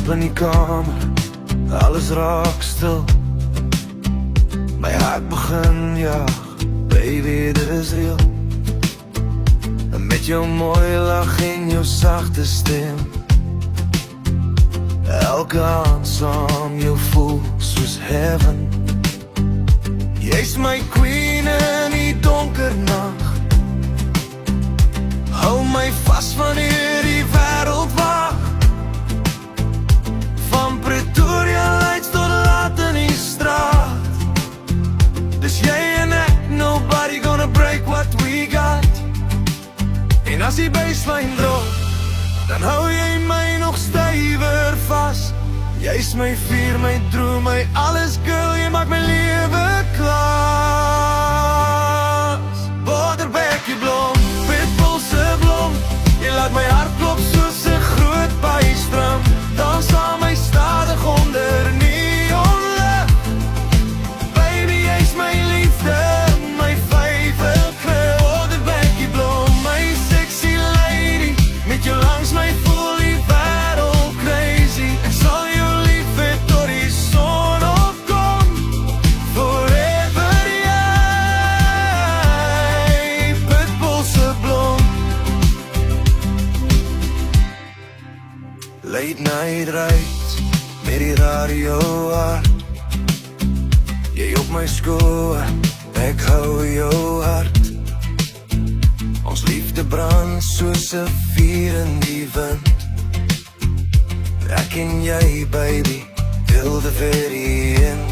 in die kamer, alles raak stil. My hart begin jaag, baby dit is real. En met jou mooi lach en jou sagte stem, elke aand saam jou voel soos heaven. Jy's my queen in die donker nag, hou my vas wanneer die wêreld wag. Van Pretoria Lights tot laat in die straat, dis jy en ek, nobody gonna break what we got. En as die baseline drop, dan hou jy my nog stywer vas. Jy's my vuur, my droom, my alles girl, jy maak my lewe klas. Waterbekkie blom, pitbull se blom, jy laat my hart klop soos 'n groot bystrom. Dan staan my stadig onder neonlig, baby jy's my liefde, my favourite girl. Waterbekkie blom, my sexy lady, met jou langs my voel die wêreld crazy. Ek sal jou lief hê tot die son opkom, forever jy, pitbull se blom. Late night rides, met die radio hard, jy op my skoor, ek hou jou hart. Ons liefde brand soos 'n vuur in die wind, ek en jy baby, till the very end.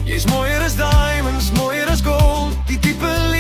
Jy's mooier as diamonds, mooier as gold, die diepe liefde